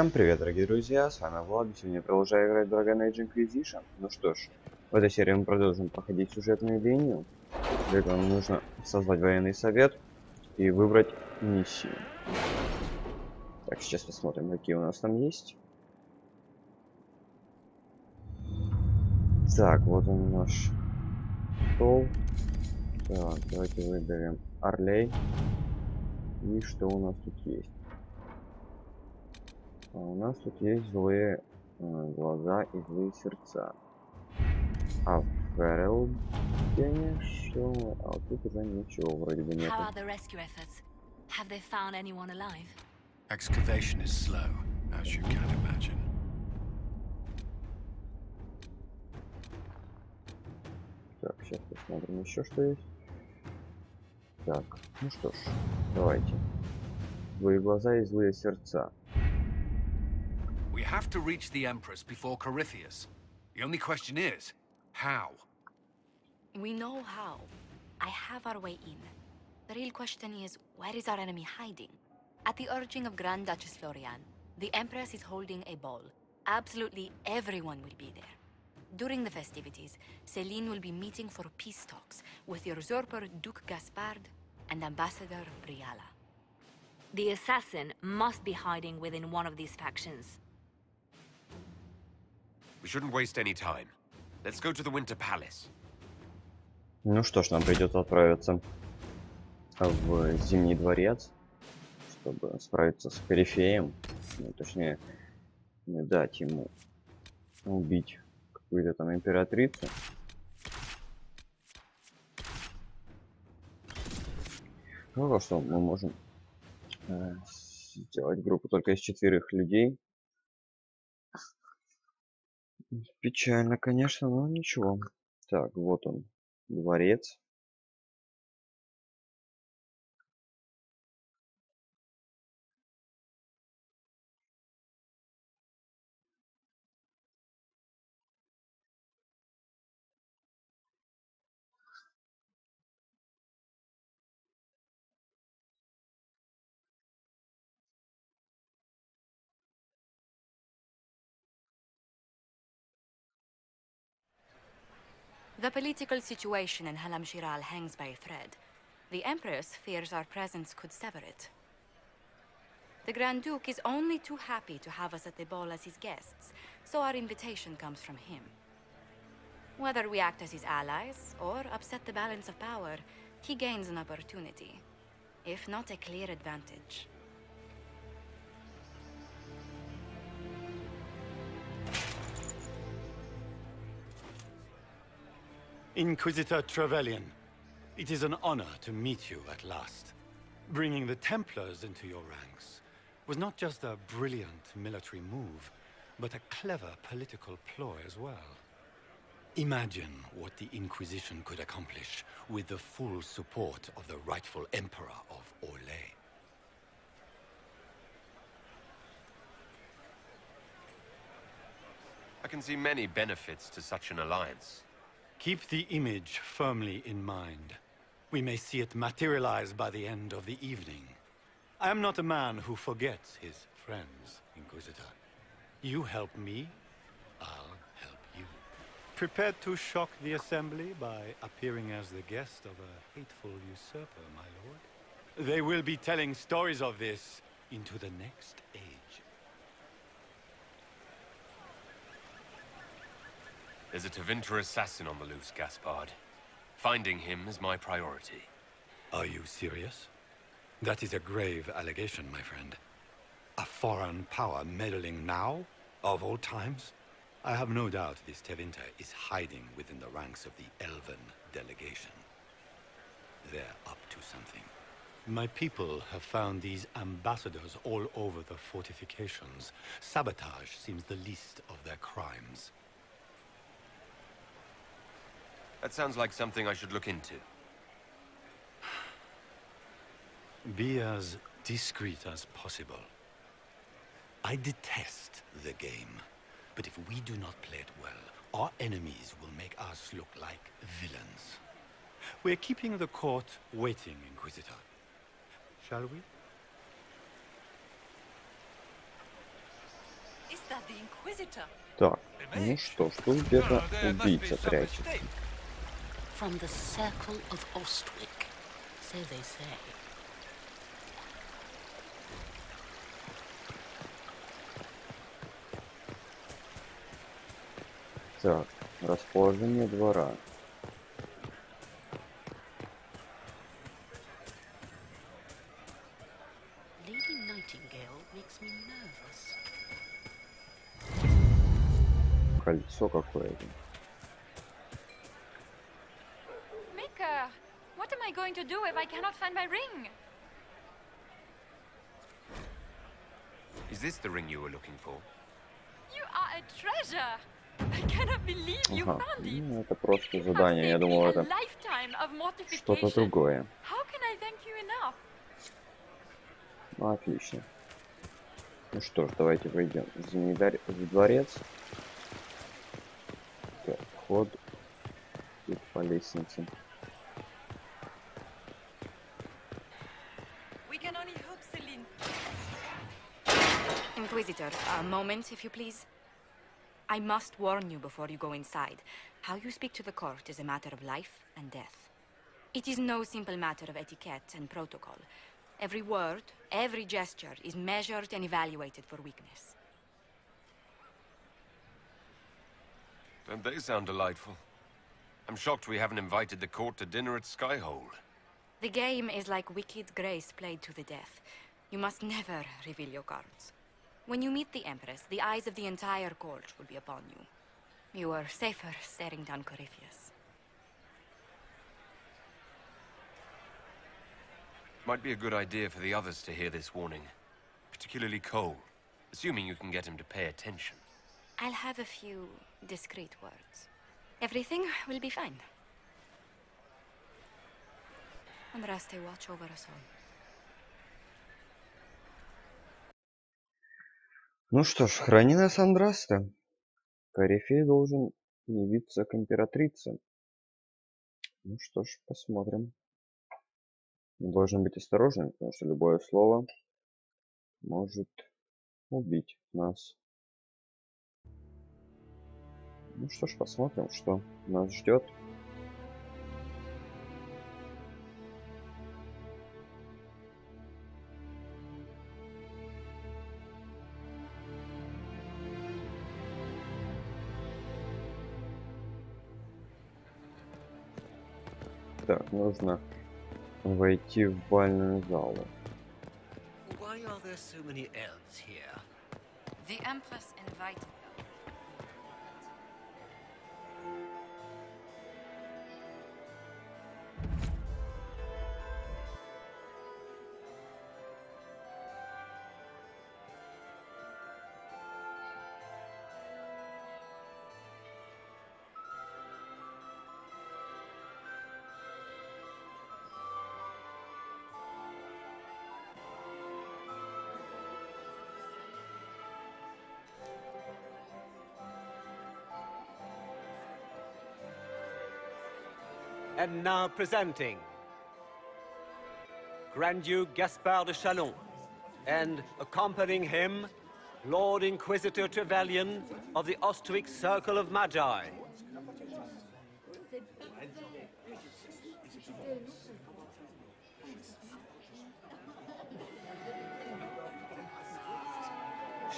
Всем привет, дорогие друзья, с вами Влад. Сегодня я продолжаю играть в Dragon Age Inquisition. Ну что ж, в этой серии мы продолжим проходить сюжетную линию. Для этого нам нужно создать военный совет и выбрать миссию. Так, сейчас посмотрим, какие у нас там есть. Так, вот он наш стол. Так, давайте выберем Орлей. И что у нас тут есть? А у нас тут есть злые глаза и злые сердца. А в Ферелдене что? А вот тут уже ничего вроде бы нет. How are the rescue efforts? Have they found anyone alive? Excavation is slow, as you can imagine. Так, сейчас посмотрим еще что есть. Так, ну что ж, давайте. Злые глаза и злые сердца. We have to reach the Empress before Corypheus. The only question is, how? We know how. I have our way in. The real question is, where is our enemy hiding? At the urging of Grand Duchess Florian, the Empress is holding a ball. Absolutely everyone will be there. During the festivities, Celine will be meeting for peace talks with the usurper Duke Gaspard and Ambassador Briala. The assassin must be hiding within one of these factions. We shouldn't waste any time. Let's go to the Winter Palace. Ну что ж, нам придется отправиться в Зимний дворец, чтобы справиться с Корифеем. Ну, точнее, не дать ему убить какую-то там императрицу. Ну, что мы можем сделать группу только из 4 людей. Печально, конечно, но ничего. Так, вот он, дворец. The political situation in Halam Shiral hangs by a thread. The Empress fears our presence could sever it. The Grand Duke is only too happy to have us at the ball as his guests, so our invitation comes from him. Whether we act as his allies or upset the balance of power, he gains an opportunity, if not a clear advantage. Inquisitor Trevelyan, it is an honor to meet you at last. Bringing the Templars into your ranks was not just a brilliant military move, but a clever political ploy as well. Imagine what the Inquisition could accomplish with the full support of the rightful Emperor of Orlais. I can see many benefits to such an alliance. Keep the image firmly in mind. We may see it materialize by the end of the evening. I am not a man who forgets his friends, Inquisitor. You help me, I'll help you. Prepared to shock the Assembly by appearing as the guest of a hateful usurper, my lord? They will be telling stories of this into the next age. There's a Tevinter assassin on the loose, Gaspard. Finding him is my priority. Are you serious? That is a grave allegation, my friend. A foreign power meddling now, of all times? I have no doubt this Tevinter is hiding within the ranks of the Elven delegation. They're up to something. My people have found these ambassadors all over the fortifications. Sabotage seems the least of their crimes. That sounds like something I should look into. Be as discreet as possible. I detest the game, but if we do not play it well, our enemies will make us look like villains. We're keeping the court waiting, Inquisitor. Shall we? Так, ну что ж, тут где-то убийца прячется. From the circle of Ostwick, so they say. Так, расположение двора. Lady Nightingale makes me nervous. Кольцо какое-то. Maker, what am I going to do if I cannot find my ring? Is this the ring you were looking for? You are a treasure. I cannot believe you Ага, found it. ну, это просто You have задание, я saved думал, me a это lifetime of что-то mortification. другое. How can I thank you enough? Ну, отлично. Ну что ж, давайте войдем в Зимний дворец. Так, вход тут по лестнице. We can only hope, Celine. Inquisitor, a moment, if you please. I must warn you before you go inside. How you speak to the court is a matter of life and death. It is no simple matter of etiquette and protocol. Every word, every gesture is measured and evaluated for weakness. Don't they sound delightful? I'm shocked we haven't invited the court to dinner at Skyhold. The game is like wicked grace played to the death. You must never reveal your cards. When you meet the Empress, the eyes of the entire court will be upon you. You are safer staring down Corypheus. Might be a good idea for the others to hear this warning. Particularly Cole, assuming you can get him to pay attention. I'll have a few discreet words. Everything will be fine. Andraste, watch over us all. Ну что ж, храни нас, Андрасте. Корифей должен явиться к императрице. Ну что ж, посмотрим. Мы должны быть осторожны, потому что любое слово может убить нас. Ну что ж, посмотрим, что нас ждет. Так, нужно войти в бальную залу. Why are there so many elves here? The Empress invited them. And now presenting Grand Duke Gaspard de Chalon, and accompanying him, Lord Inquisitor Trevelyan of the Ostwick Circle of Magi.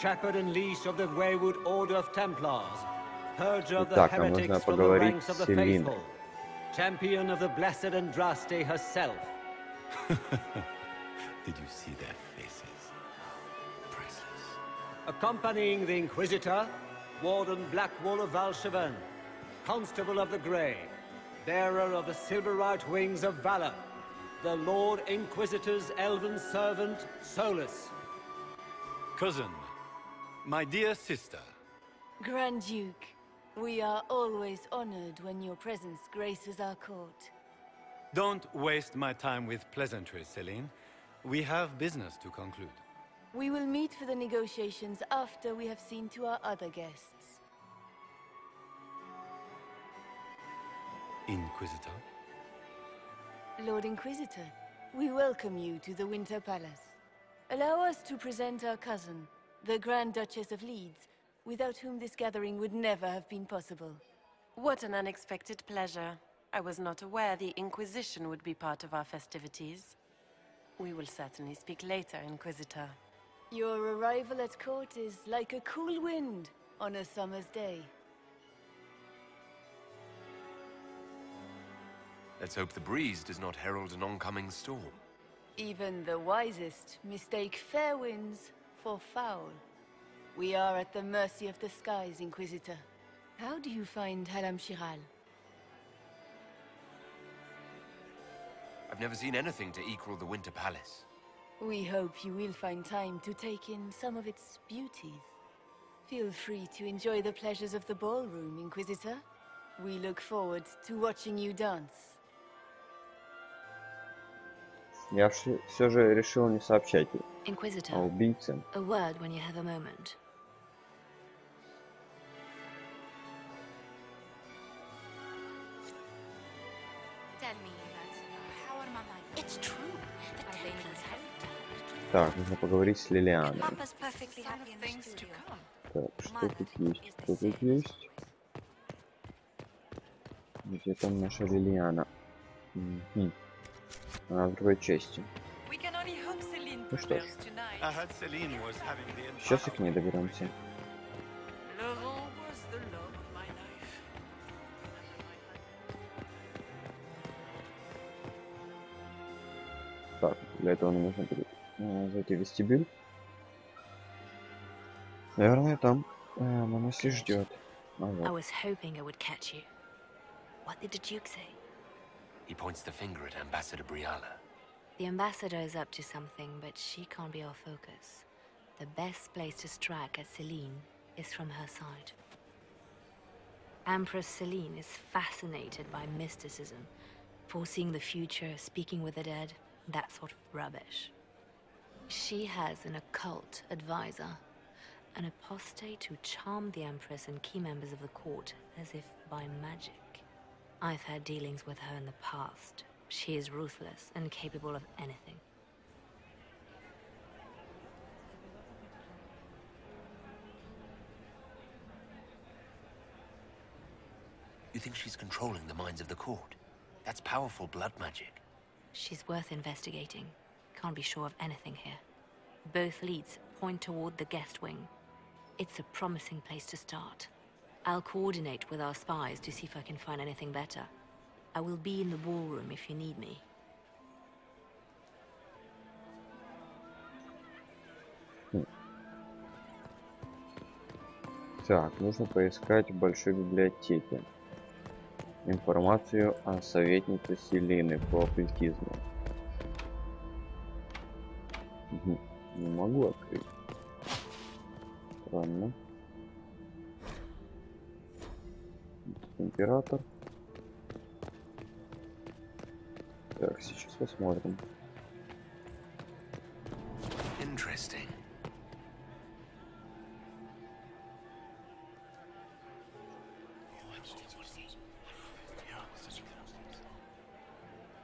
Shepherd and leash of the Wayward Order of Templars, purger of the Итак, нам нужно heretics from the поговорить ranks of с the Селиной. faithful, champion of the blessed Andraste herself. Did you see their faces? Priceless. Accompanying the Inquisitor, Warden Blackwall of Valcheven, Constable of the Grey, bearer of the silver-right wings of valor, the Lord Inquisitor's elven servant, Solus. Cousin, my dear sister. Grand Duke, we are always honored when your presence graces our court. Don't waste my time with pleasantries, Celine. We have business to conclude. We will meet for the negotiations after we have seen to our other guests. Inquisitor? Lord Inquisitor, we welcome you to the Winter Palace. Allow us to present our cousin, the Grand Duchess of Leeds, without whom this gathering would never have been possible. What an unexpected pleasure. I was not aware the Inquisition would be part of our festivities. We will certainly speak later, Inquisitor. Your arrival at court is like a cool wind on a summer's day. Let's hope the breeze does not herald an oncoming storm. Even the wisest mistake fair winds for foul. We are at the mercy of the skies, Inquisitor. How do you find Halam Shiral? I've never seen anything to equal the Winter Palace. We hope you will find time to take in some of its beauties. Feel free to enjoy the pleasures of the ballroom, Inquisitor. We look forward to watching you dance. Я все же решил не сообщать Inquisitor, о убийце. a word when you have a moment. Tell me, Vlad, how are my migrants? It's true. The temple is held. Так, нужно поговорить с Лилианой. Papa's perfectly happy in the studio. Так, что тут есть? Что тут есть? Где там наша Лилиана? Она в другой части. Ну что ж, сейчас и к ней доберемся. Так, для этого нам нужно будет зайти в вестибюль. Наверное, там она нас и ждет. I was hoping I would catch you. What did the Duke say? He points the finger at Ambassador Briala. The ambassador is up to something, but she can't be our focus. The best place to strike at Celine is from her side. Empress Celine is fascinated by mysticism, foreseeing the future, speaking with the dead, that sort of rubbish. She has an occult advisor, an apostate who charmed the Empress and key members of the court as if by magic. I've had dealings with her in the past. She is ruthless and capable of anything. You think she's controlling the minds of the court? That's powerful blood magic. She's worth investigating. Can't be sure of anything here. Both leads point toward the guest wing. It's a promising place to start. I'll coordinate with our spies to see if I can find anything better. I will be in the ballroom if you need me. Так, нужно поискать в большой библиотеке информацию о советнице Селины по оккультизму. Не могу открыть. Странно. Император. Так, сейчас посмотрим. Interesting.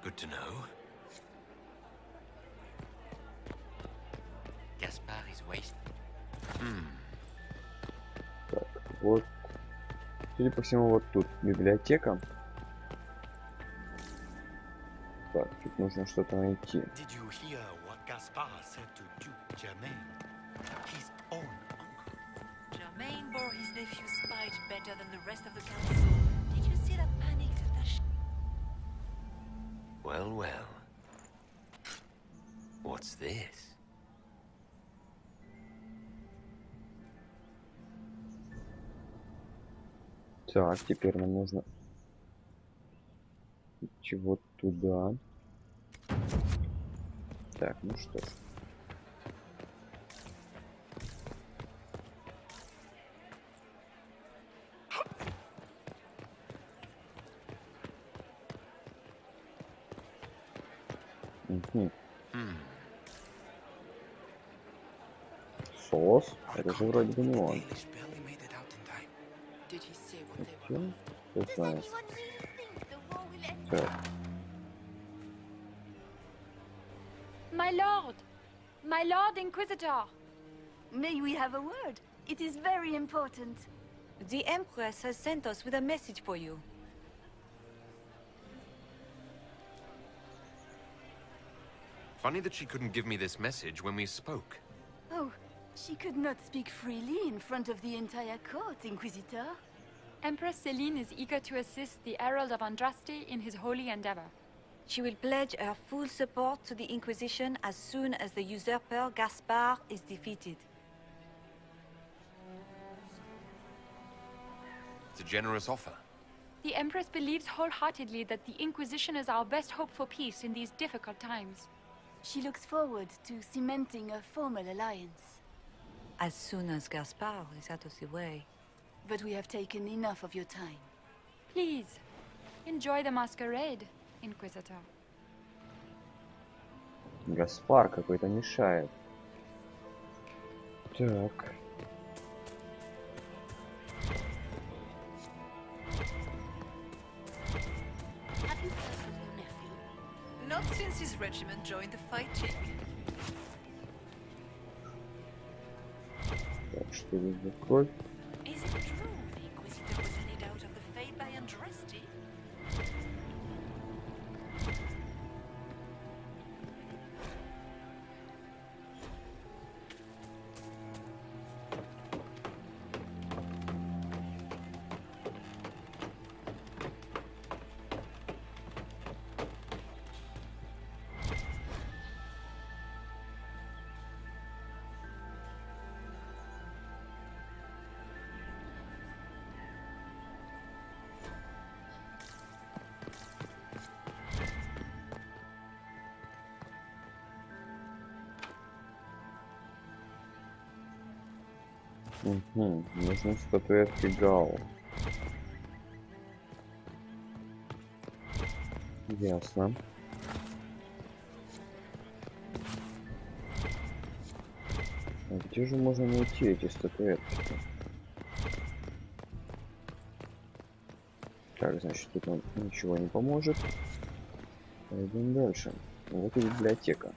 Good to know. Gaspar is wasted. Так, вот. Судя по всему, вот тут библиотека. Так, тут нужно что-то найти. Did you hear what Gaspar said to Duke Germain? His own uncle. Germain bore his nephew's spite better than the rest of the council. Did you see the panic that the Well, well. What's this? Так, теперь нам нужно идти вот туда. Так, ну что ж. Сос? Это же вроде бы не он. Окей, кто знает. Так. My lord! My lord Inquisitor! May we have a word? It is very important. The Empress has sent us with a message for you. Funny that she couldn't give me this message when we spoke. Oh, she could not speak freely in front of the entire court, Inquisitor. Empress Celine is eager to assist the Herald of Andraste in his holy endeavor. She will pledge her full support to the Inquisition as soon as the usurper Gaspar is defeated. It's a generous offer. The Empress believes wholeheartedly that the Inquisition is our best hope for peace in these difficult times. She looks forward to cementing a formal alliance. As soon as Gaspar is out of the way. But we have taken enough of your time. Please, enjoy the masquerade, Inquisitor. Гаспар какой-то мешает. Так. Have you heard from your nephew? Not since his regiment joined the fighting. Так, что здесь за кровь? Is it true the Inquisitor was lead out of the fate by Andraste? Угу, нужны статуэтки Гау. Ясно. А где же можно найти эти статуэтки? Так, значит, тут нам ничего не поможет. Пойдем дальше. Вот и библиотека.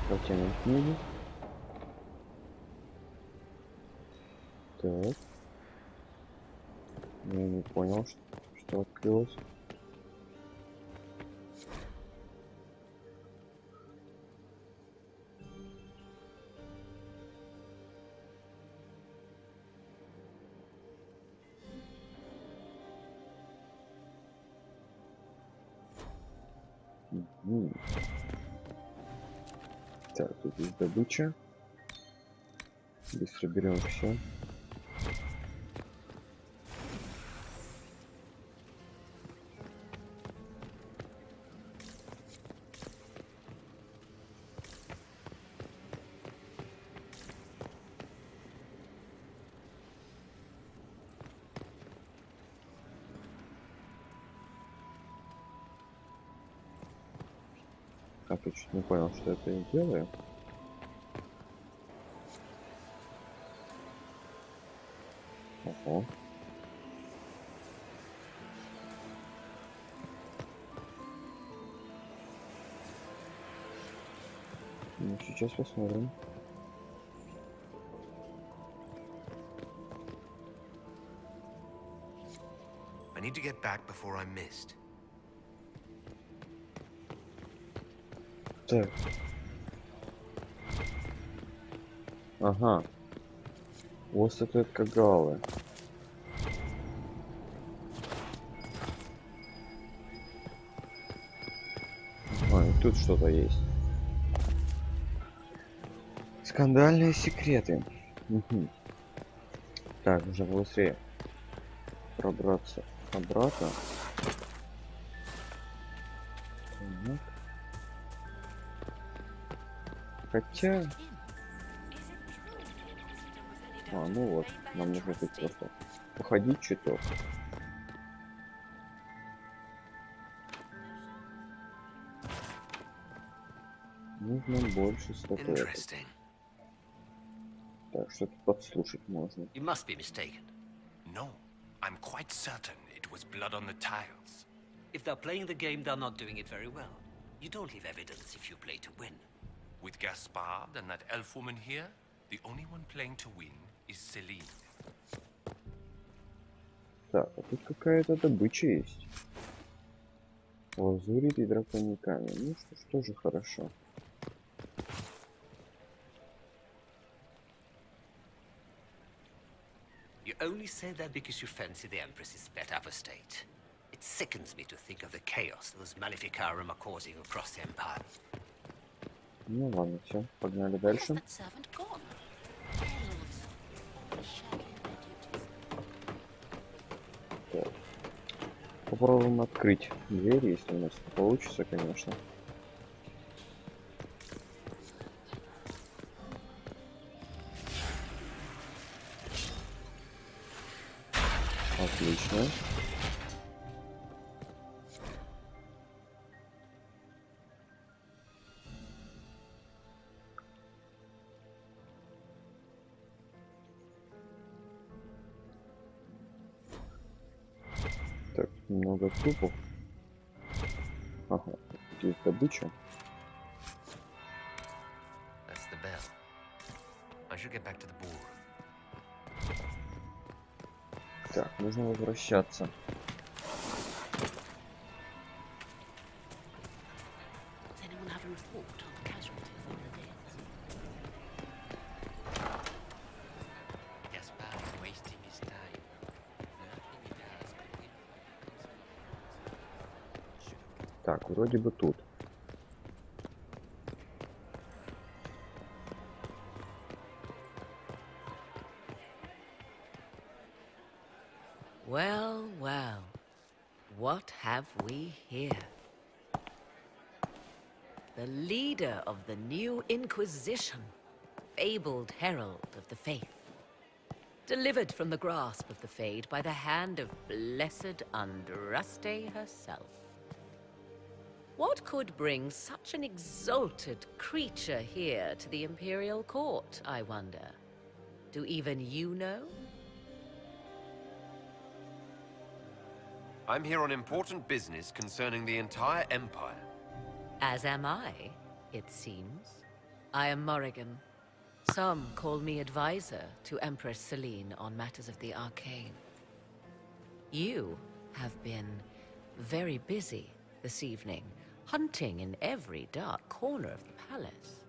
Потянем книги. Так. Я не понял, что открылось. Так, тут есть добыча. Быстро берем все. Так, я чуть не понял, что это я делаю. Ого. Ну, сейчас посмотрим. I need to get back before I'm missed. Так. Ага. Вот статуэтка Галы. А, и тут что-то есть. Скандальные секреты. Угу. Так, нужно быстрее пробраться обратно. Так. Хотя... А, ну вот, нам нужно тут просто походить чуток. Нужно больше статуэток. Так, что тут подслушать можно? You must be mistaken. No, I'm quite certain it was blood on the tiles. If they're playing the game, they're not doing it very well. You don't leave evidence if you play to win. With Gaspard and that elf woman here, the only one playing to win is Celine. Так, а тут какая-то добыча есть. Лазурит и драконий камень. Ну что ж, тоже хорошо. You only say that because you fancy the Empress's pet apostate. It sickens me to think of the chaos those Maleficarum are causing across the Empire. Ну ладно, все, погнали дальше. Так. Попробуем открыть двери, если у нас это получится, конечно. Отлично. Так, много трупов. Ага, тут есть добыча. That's the bell. I should get back to the ball. Так, нужно возвращаться. Does anyone have a report on the casualties on the deaths? Gaspard is wasting his time. Так, вроде бы тут. Well, well, what have we here? The leader of the new Inquisition, fabled herald of the faith, delivered from the grasp of the Fade by the hand of blessed Andraste herself. What could bring such an exalted creature here to the Imperial Court, I wonder? Do even you know? I'm here on important business concerning the entire Empire. As am I, it seems. I am Morrigan. Some call me advisor to Empress Celine on matters of the arcane. You have been very busy this evening, hunting in every dark corner of the palace.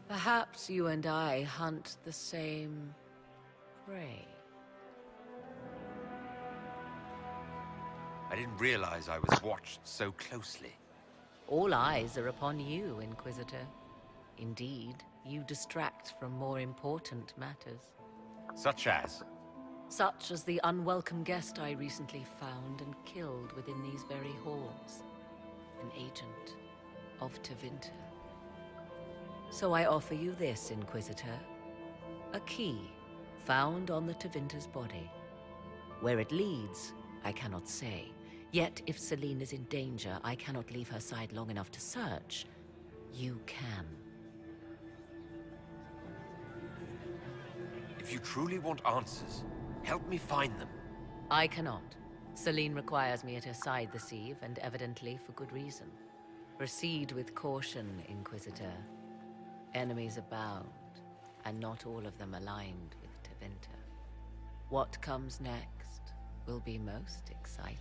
Perhaps you and I hunt the same prey. I didn't realize I was watched so closely. All eyes are upon you, Inquisitor. Indeed, you distract from more important matters. Such as? Such as the unwelcome guest I recently found and killed within these very halls. An agent of Tevinter. So I offer you this, Inquisitor. A key found on the Tevinter's body. Where it leads, I cannot say. Yet, if Celine is in danger, I cannot leave her side long enough to search. You can. If you truly want answers, help me find them. I cannot. Celine requires me at her side this eve, and evidently for good reason. Proceed with caution, Inquisitor. Enemies abound, and not all of them aligned with Tevinter. What comes next will be most exciting.